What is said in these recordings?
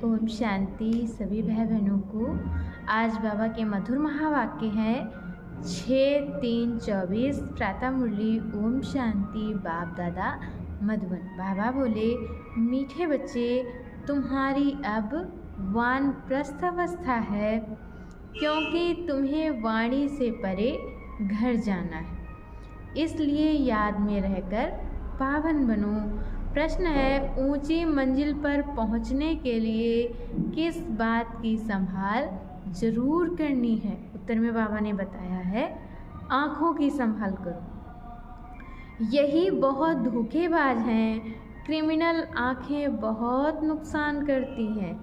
ओम शांति सभी भाई बहनों को। आज बाबा के मधुर महावाक्य हैं 6-3-24 प्रातः मुरली। ओम शांति। बाप दादा मधुबन। बाबा बोले, मीठे बच्चे, तुम्हारी अब वानप्रस्थ अवस्था है, क्योंकि तुम्हें वाणी से परे घर जाना है। इसलिए याद में रहकर पावन बनो। प्रश्न है, ऊंची मंजिल पर पहुंचने के लिए किस बात की संभाल जरूर करनी है? उत्तर में बाबा ने बताया है, आँखों की संभाल करो। यही बहुत धोखेबाज हैं। क्रिमिनल आँखें बहुत नुकसान करती हैं।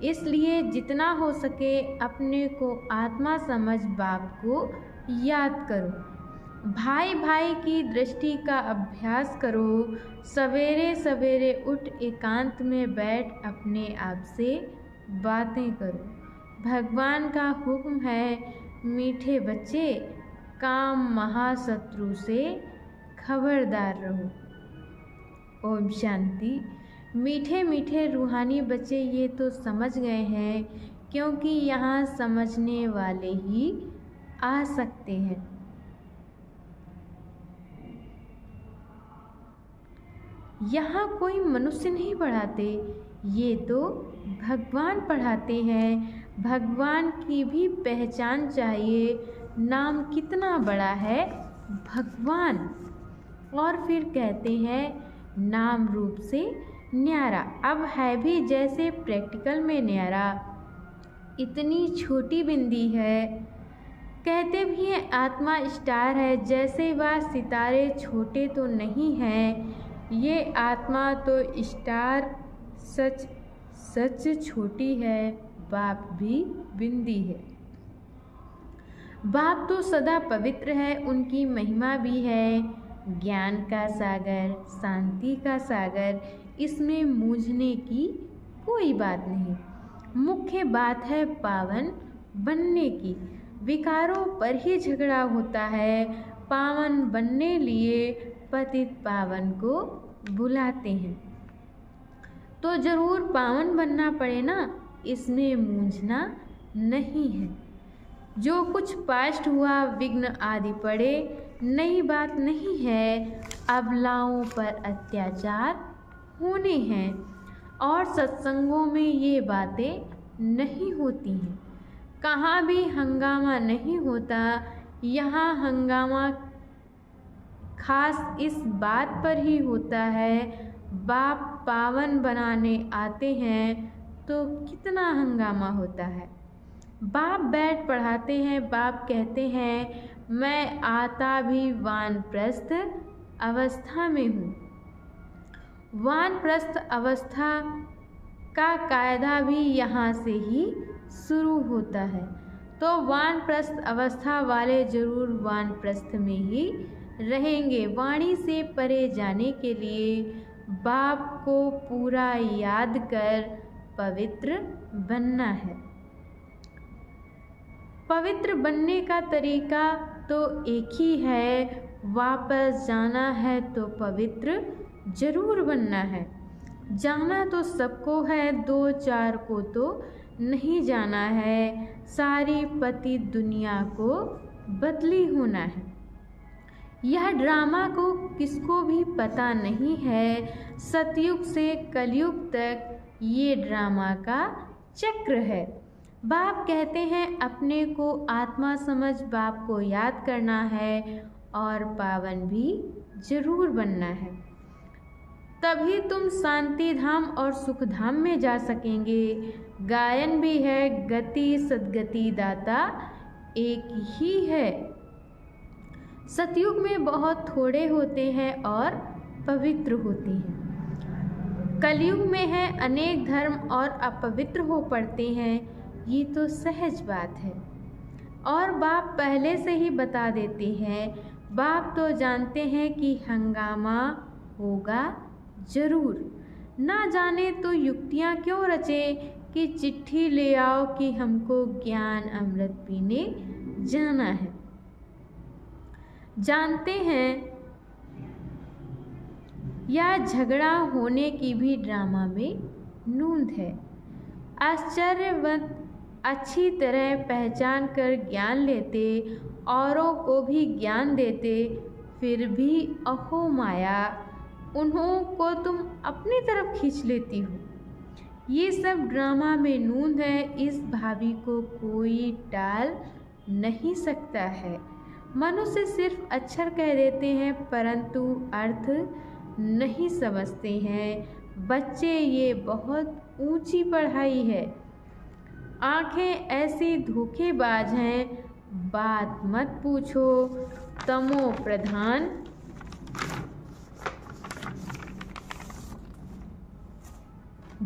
इसलिए जितना हो सके अपने को आत्मा समझ बाप को याद करो। भाई भाई की दृष्टि का अभ्यास करो। सवेरे सवेरे उठ एकांत में बैठ अपने आप से बातें करो। भगवान का हुक्म है, मीठे बच्चे, काम महाशत्रु से खबरदार रहो। ओम शांति। मीठे मीठे रूहानी बच्चे ये तो समझ गए हैं, क्योंकि यहाँ समझने वाले ही आ सकते हैं। यहाँ कोई मनुष्य नहीं पढ़ाते, ये तो भगवान पढ़ाते हैं। भगवान की भी पहचान चाहिए। नाम कितना बड़ा है, भगवान। और फिर कहते हैं, नाम रूप से न्यारा। अब है भी जैसे प्रैक्टिकल में न्यारा। इतनी छोटी बिंदी है। कहते भी हैं आत्मा स्टार है, जैसे वह सितारे छोटे तो नहीं हैं। ये आत्मा तो स्टार सच सच छोटी है। बाप भी बिंदी है। बाप तो सदा पवित्र है, उनकी महिमा भी है। ज्ञान का सागर, शांति का सागर, इसमें मूझने की कोई बात नहीं। मुख्य बात है पावन बनने की। विकारों पर ही झगड़ा होता है। पावन बनने लिए पतित पावन को बुलाते हैं, तो जरूर पावन बनना पड़े ना, इसमें मूंझना नहीं है। जो कुछ पास्ट हुआ, विघ्न आदि पड़े, नई बात नहीं है। अबलाओं पर अत्याचार होने हैं, और सत्संगों में ये बातें नहीं होती हैं। कहाँ भी हंगामा नहीं होता। यहाँ हंगामा खास इस बात पर ही होता है, बाप पावन बनाने आते हैं तो कितना हंगामा होता है। बाप बैठ पढ़ाते हैं। बाप कहते हैं, मैं आता भी वानप्रस्थ अवस्था में हूँ। वानप्रस्थ अवस्था का कायदा भी यहाँ से ही शुरू होता है। तो वानप्रस्थ अवस्था वाले जरूर वानप्रस्थ में ही रहेंगे। वाणी से परे जाने के लिए बाप को पूरा याद कर पवित्र बनना है। पवित्र बनने का तरीका तो एक ही है, वापस जाना है तो पवित्र जरूर बनना है। जाना तो सबको है, 2-4 को तो नहीं जाना है। सारी पति दुनिया को बदली होना है। यह ड्रामा को किसको भी पता नहीं है। सतयुग से कलयुग तक ये ड्रामा का चक्र है। बाप कहते हैं, अपने को आत्मा समझ बाप को याद करना है और पावन भी जरूर बनना है। तभी तुम शांति धाम और सुख धाम में जा सकेंगे। गायन भी है, गति सद्गति दाता एक ही है। सतयुग में बहुत थोड़े होते हैं और पवित्र होते हैं। कलयुग में है अनेक धर्म और अपवित्र हो पड़ते हैं। ये तो सहज बात है, और बाप पहले से ही बता देते हैं। बाप तो जानते हैं कि हंगामा होगा जरूर। ना जाने तो युक्तियाँ क्यों रचे कि चिट्ठी ले आओ कि हमको ज्ञान अमृत पीने जाना है। जानते हैं या झगड़ा होने की भी ड्रामा में नूंद है। आश्चर्यवंत अच्छी तरह पहचान कर ज्ञान लेते, औरों को भी ज्ञान देते, फिर भी अहो माया, उन्हों को तुम अपनी तरफ खींच लेती हो। ये सब ड्रामा में नूंद है, इस भाभी को कोई टाल नहीं सकता है। मनुष्य सिर्फ अक्षर कह देते हैं परंतु अर्थ नहीं समझते हैं। बच्चे, ये बहुत ऊंची पढ़ाई है। आंखें ऐसी धोखेबाज हैं, बात मत पूछो। तमो प्रधान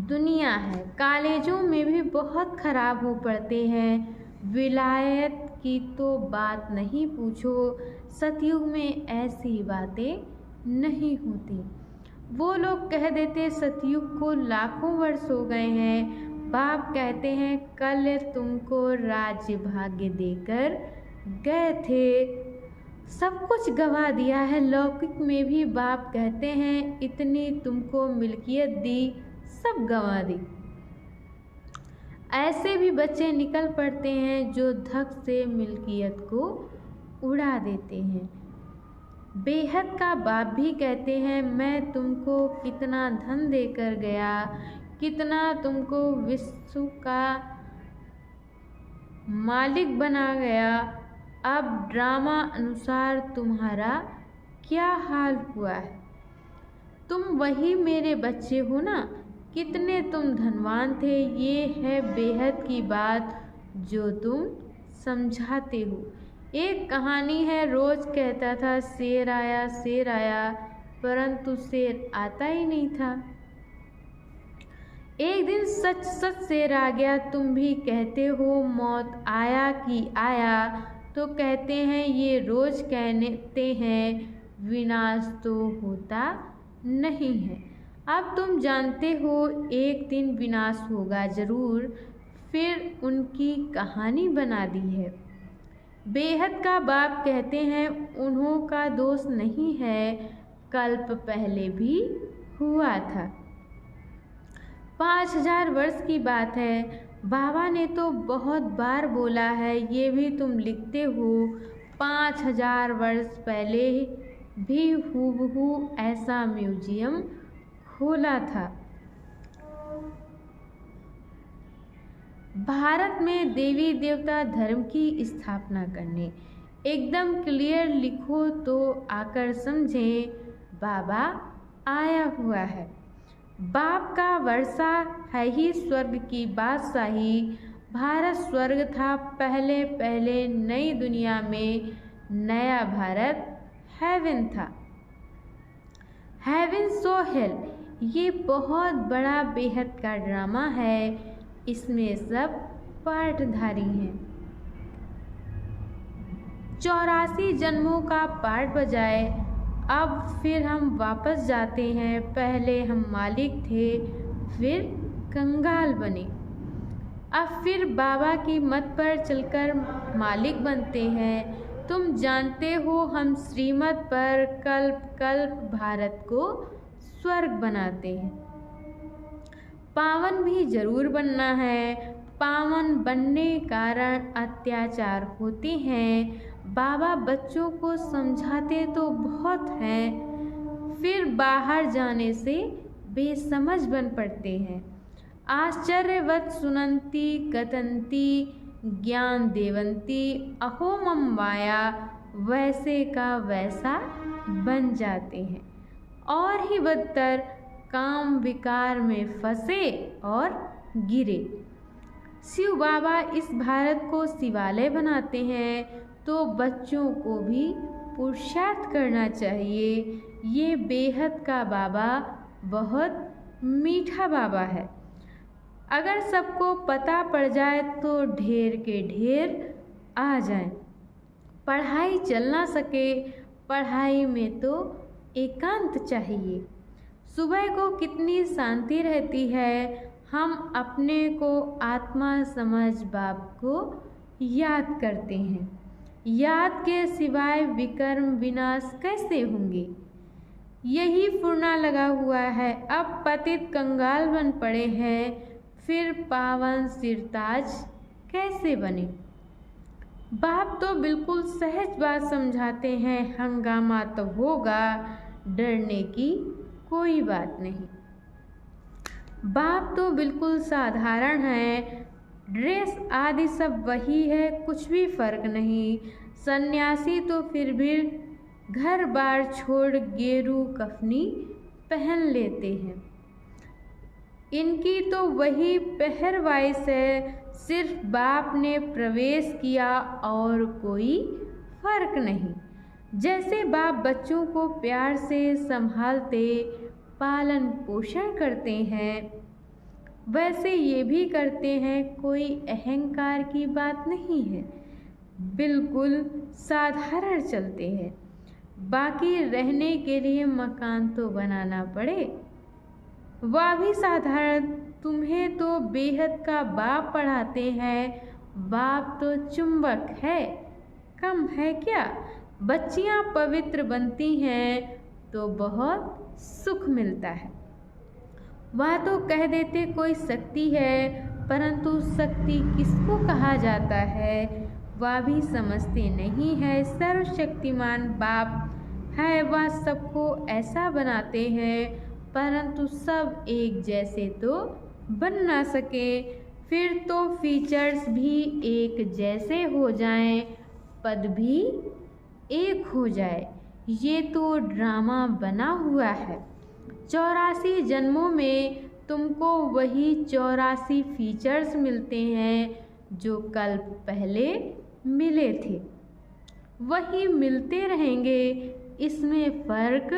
दुनिया है। कॉलेजों में भी बहुत खराब हो पड़ते हैं। विलायत की तो बात नहीं पूछो। सतयुग में ऐसी बातें नहीं होती। वो लोग कह देते सतयुग को लाखों वर्ष हो गए हैं। बाप कहते हैं कल तुमको राज्य भाग्य देकर गए थे, सब कुछ गवा दिया है। लौकिक में भी बाप कहते हैं इतनी तुमको मिल्कियत दी, सब गंवा दी। ऐसे भी बच्चे निकल पड़ते हैं जो धक से मिल्कियत को उड़ा देते हैं। बेहद का बाप भी कहते हैं मैं तुमको कितना धन देकर गया, कितना तुमको विश्व का मालिक बना गया। अब ड्रामा अनुसार तुम्हारा क्या हाल हुआ है? तुम वही मेरे बच्चे हो ना? कितने तुम धनवान थे। ये है बेहद की बात जो तुम समझाते हो। एक कहानी है, रोज कहता था शेर आया, परंतु शेर आता ही नहीं था। एक दिन सच सच शेर आ गया। तुम भी कहते हो मौत आया कि आया, तो कहते हैं ये रोज कहते हैं, विनाश तो होता नहीं है। अब तुम जानते हो एक दिन विनाश होगा जरूर, फिर उनकी कहानी बना दी है। बेहद का बाप कहते हैं उन्हों का दोष नहीं है, कल्प पहले भी हुआ था। 5000 वर्ष की बात है। बाबा ने तो बहुत बार बोला है, ये भी तुम लिखते हो। 5000 वर्ष पहले भी हूबहू ऐसा म्यूजियम खोला था। भारत में देवी देवता धर्म की स्थापना करने। एकदम क्लियर लिखो तो आकर समझे, बाबा आया हुआ है। बाप का वर्षा है ही स्वर्ग की बादशाही। भारत स्वर्ग था पहले पहले, नई दुनिया में नया भारत हेवन था। हेवन सो हेल, ये बहुत बड़ा बेहद का ड्रामा है। इसमें सब पाठधारी हैं। 84 जन्मों का पाठ बजाए। अब फिर हम वापस जाते हैं। पहले हम मालिक थे, फिर कंगाल बने, अब फिर बाबा की मत पर चलकर मालिक बनते हैं। तुम जानते हो हम श्रीमत पर कल्प कल्प भारत को स्वर्ग बनाते हैं। पावन भी जरूर बनना है। पावन बनने कारण अत्याचार होते हैं। बाबा बच्चों को समझाते तो बहुत हैं, फिर बाहर जाने से बेसमझ बन पड़ते हैं। आश्चर्यवत सुनंती कतंती ज्ञान देवंती, अहो मम माया, वैसे का वैसा बन जाते हैं। और ही बदतर काम विकार में फंसे और गिरे। शिव बाबा इस भारत को शिवालय बनाते हैं, तो बच्चों को भी पुरुषार्थ करना चाहिए। ये बेहद का बाबा बहुत मीठा बाबा है। अगर सबको पता पड़ जाए तो ढेर के ढेर आ जाएं। पढ़ाई चल ना सके, पढ़ाई में तो एकांत चाहिए। सुबह को कितनी शांति रहती है। हम अपने को आत्मा समझ बाप को याद करते हैं। याद के सिवाय विकर्म विनाश कैसे होंगे? यही फुरना लगा हुआ है। अब पतित कंगाल बन पड़े हैं, फिर पावन सिरताज कैसे बने। बाप तो बिल्कुल सहज बात समझाते हैं, हंगामा तो होगा, डरने की कोई बात नहीं। बाप तो बिल्कुल साधारण है, ड्रेस आदि सब वही है, कुछ भी फर्क नहीं। सन्यासी तो फिर भी घर बार छोड़ गेरू कफनी पहन लेते हैं, इनकी तो वही पहरवाइश है, सिर्फ बाप ने प्रवेश किया और कोई फर्क नहीं। जैसे बाप बच्चों को प्यार से संभालते पालन पोषण करते हैं, वैसे ये भी करते हैं, कोई अहंकार की बात नहीं है, बिल्कुल साधारण चलते हैं। बाकी रहने के लिए मकान तो बनाना पड़े, वह भी साधारण। तुम्हें तो बेहद का बाप पढ़ाते हैं, बाप तो चुंबक है, कम है क्या। बच्चियां पवित्र बनती हैं तो बहुत सुख मिलता है। वह तो कह देते कोई शक्ति है, परंतु शक्ति किसको कहा जाता है वह भी समझते नहीं है। सर्वशक्तिमान बाप है, वह सबको ऐसा बनाते हैं, परंतु सब एक जैसे तो बन ना सके। फिर तो फीचर्स भी एक जैसे हो जाएं, पद भी एक हो जाए। ये तो ड्रामा बना हुआ है। 84 जन्मों में तुमको वही 84 फीचर्स मिलते हैं जो कल पहले मिले थे, वही मिलते रहेंगे, इसमें फर्क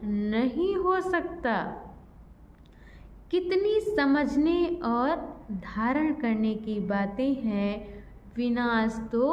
नहीं हो सकता। कितनी समझने और धारण करने की बातें हैं। विनाश तो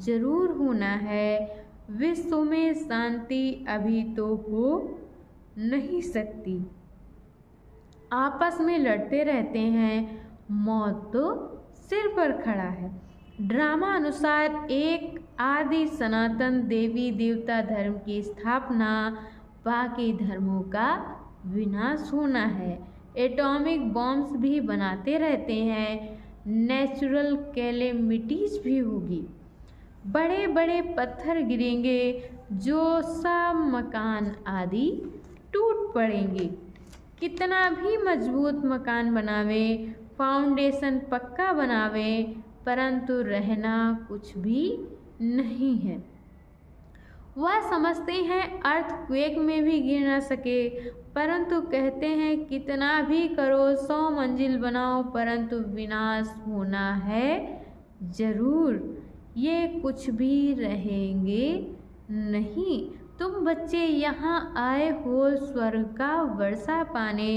जरूर होना है, विश्व में शांति अभी तो हो नहीं सकती। आपस में लड़ते रहते हैं, मौत तो सिर पर खड़ा है। ड्रामा अनुसार एक आदि सनातन देवी देवता धर्म की स्थापना, बाकी धर्मों का विनाश होना है। एटॉमिक बॉम्ब्स भी बनाते रहते हैं, नेचुरल कैलेमिटीज भी होगी, बड़े बड़े पत्थर गिरेंगे, जो सब मकान आदि टूट पड़ेंगे। कितना भी मजबूत मकान बनावे, फाउंडेशन पक्का बनावे, परंतु रहना कुछ भी नहीं है। वह समझते हैं अर्थक्वेक में भी गिर ना सके, परंतु कहते हैं कितना भी करो, 100 मंजिल बनाओ, परंतु विनाश होना है जरूर। ये कुछ भी रहेंगे नहीं। तुम बच्चे यहाँ आए हो स्वर्ग का वर्षा पाने,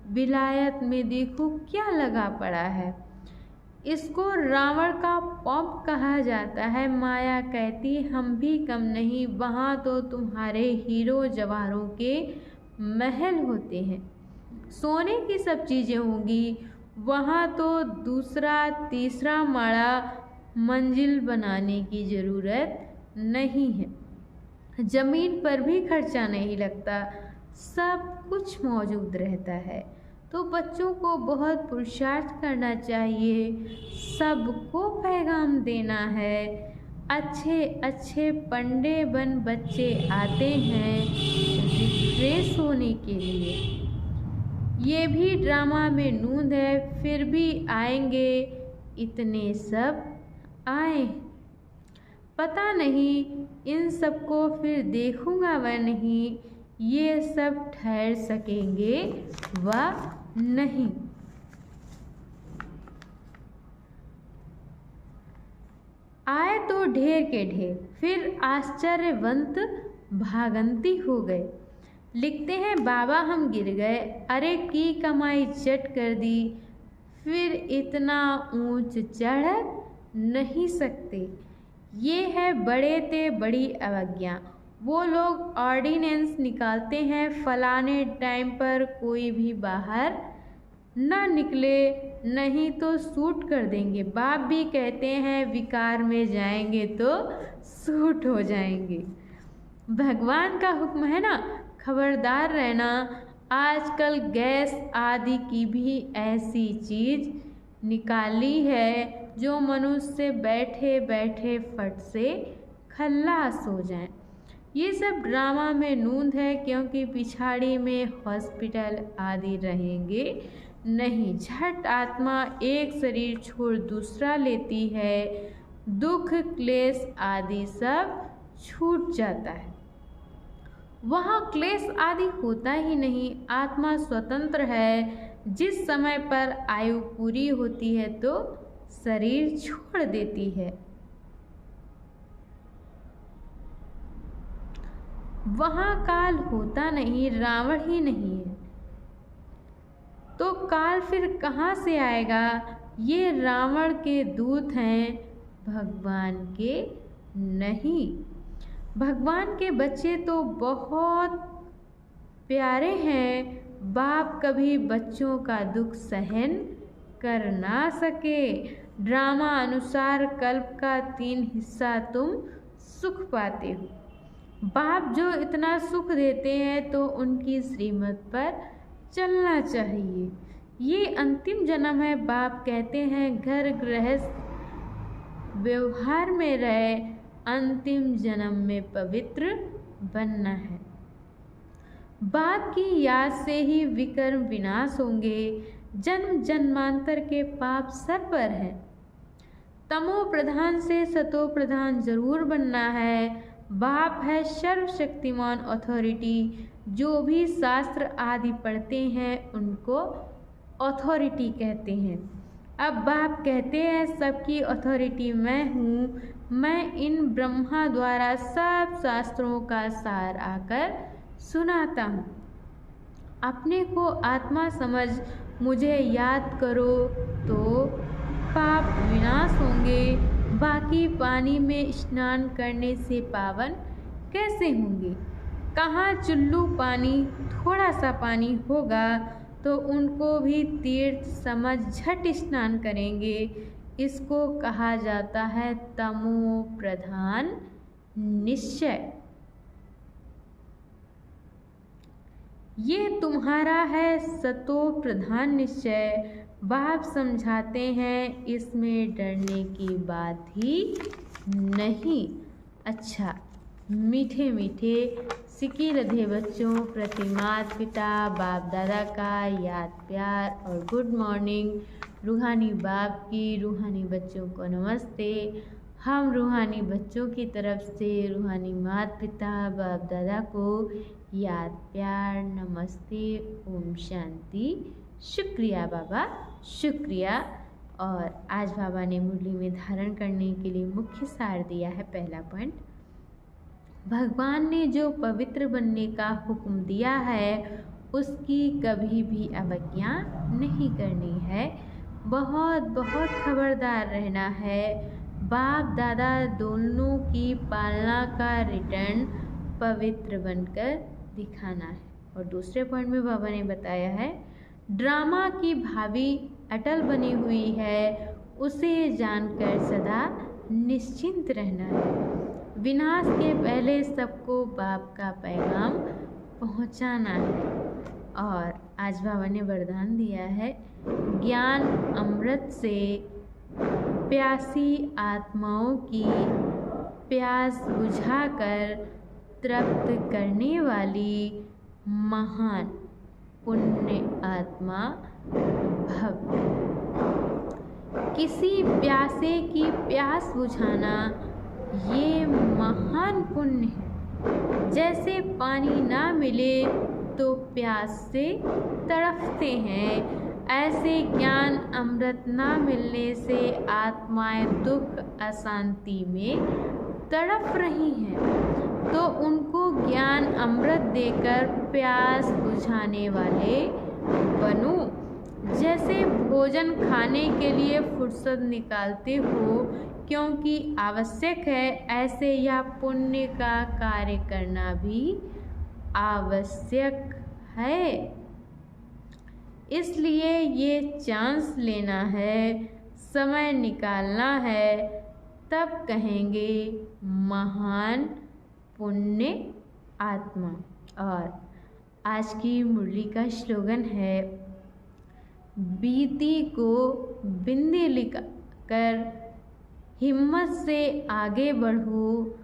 विलायत में देखो क्या लगा पड़ा है। इसको रावण का पंप कहा जाता है। माया कहती हम भी कम नहीं, वहाँ तो तुम्हारे हीरो जवाहरों के महल होते हैं, सोने की सब चीज़ें होंगी, वहाँ तो दूसरा तीसरा माड़ा मंजिल बनाने की ज़रूरत नहीं है, ज़मीन पर भी खर्चा नहीं लगता, सब कुछ मौजूद रहता है। तो बच्चों को बहुत पुरुषार्थ करना चाहिए, सबको पैगाम देना है। अच्छे अच्छे पंडे बन बच्चे आते हैं रिफ्रेश होने के लिए। ये भी ड्रामा में नूंद है, फिर भी आएंगे, इतने सब आए। पता नहीं इन सबको फिर देखूंगा व नहीं, ये सब ठहर सकेंगे व नहीं। आए तो ढेर के ढेर, फिर आश्चर्यवंत भागंती हो गए। लिखते हैं बाबा हम गिर गए, अरे की कमाई चट कर दी, फिर इतना ऊंच चढ़ नहीं सकते। ये है बड़े ते बड़ी अवज्ञा। वो लोग ऑर्डिनेंस निकालते हैं, फलाने टाइम पर कोई भी बाहर ना निकले, नहीं तो शूट कर देंगे। बाप भी कहते हैं विकार में जाएंगे तो शूट हो जाएंगे। भगवान का हुक्म है ना, खबरदार रहना। आजकल गैस आदि की भी ऐसी चीज़ निकाली है जो मनुष्य बैठे बैठे फट से खल्लास हो जाए। ये सब ड्रामा में नूंद है, क्योंकि पिछाड़ी में हॉस्पिटल आदि रहेंगे नहीं। झट आत्मा एक शरीर छोड़ दूसरा लेती है, दुख क्लेश आदि सब छूट जाता है। वहाँ क्लेश आदि होता ही नहीं। आत्मा स्वतंत्र है। जिस समय पर आयु पूरी होती है तो शरीर छोड़ देती है। वहाँ काल होता नहीं, रावण ही नहीं है, तो काल फिर कहाँ से आएगा? ये रावण के दूत हैं, भगवान के नहीं। भगवान के बच्चे तो बहुत प्यारे हैं। बाप कभी बच्चों का दुख सहन कर ना सके। ड्रामा अनुसार कल्प का 3 हिस्सा तुम सुख पाते हो। बाप जो इतना सुख देते हैं तो उनकी श्रीमत पर चलना चाहिए। ये अंतिम जन्म है। बाप कहते हैं घर गृहस्थ व्यवहार में रहे, अंतिम जन्म में पवित्र बनना है। बाप की याद से ही विकर्म विनाश होंगे। जन्म जन्मांतर के पाप सर पर है। तमो प्रधान से सतो प्रधान जरूर बनना है। बाप है सर्वशक्तिमान अथॉरिटी। जो भी शास्त्र आदि पढ़ते हैं उनको अथॉरिटी कहते हैं। अब बाप कहते हैं सबकी अथॉरिटी मैं हूँ। मैं इन ब्रह्मा द्वारा सब शास्त्रों का सार आकर सुनाता हूँ। अपने को आत्मा समझ मुझे याद करो तो पाप विनाश होंगे। बाकी पानी में स्नान करने से पावन कैसे होंगे? कहाँ चुल्लू पानी थोड़ा सा पानी होगा तो उनको भी तीर्थ समझ झट स्नान करेंगे। इसको कहा जाता है तमो प्रधान निश्चय। ये तुम्हारा है सतो प्रधान निश्चय। बाप समझाते हैं इसमें डरने की बात ही नहीं। अच्छा, मीठे मीठे सिकी रधे बच्चों प्रति माता पिता बाप दादा का याद प्यार और गुड मॉर्निंग। रूहानी बाप की रूहानी बच्चों को नमस्ते। हम रूहानी बच्चों की तरफ से रूहानी माता पिता बाप दादा को याद प्यार नमस्ते ओम शांति। शुक्रिया बाबा, शुक्रिया। और आज बाबा ने मुरली में धारण करने के लिए मुख्य सार दिया है। पहला पॉइंट, भगवान ने जो पवित्र बनने का हुक्म दिया है उसकी कभी भी अवज्ञा नहीं करनी है। बहुत बहुत खबरदार रहना है। बाप दादा दोनों की पालना का रिटर्न पवित्र बनकर दिखाना है। और दूसरे पॉइंट में बाबा ने बताया है ड्रामा की भावी अटल बनी हुई है, उसे जानकर सदा निश्चिंत रहना है। विनाश के पहले सबको बाप का पैगाम पहुंचाना है। और आज बाबा ने वरदान दिया है ज्ञान अमृत से प्यासी आत्माओं की प्यास बुझाकर तृप्त करने वाली महान पुण्य आत्मा भव। किसी प्यासे की प्यास बुझाना ये महान पुण्य है। जैसे पानी ना मिले तो प्यास से तड़पते हैं, ऐसे ज्ञान अमृत ना मिलने से आत्माएं दुख अशांति में तड़प रही हैं। तो उनको ज्ञान अमृत देकर प्यास बुझाने वाले बनो। जैसे भोजन खाने के लिए फुर्सत निकालते हो क्योंकि आवश्यक है, ऐसे यह पुण्य का कार्य करना भी आवश्यक है। इसलिए ये चांस लेना है, समय निकालना है, तब कहेंगे महान पुण्य आत्मा। और आज की मुरली का स्लोगन है बीती को बिंदी लिखा कर हिम्मत से आगे बढ़ो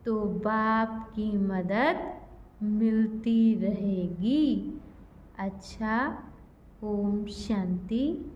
तो बाप की मदद मिलती रहेगी। अच्छा, ओम शांति।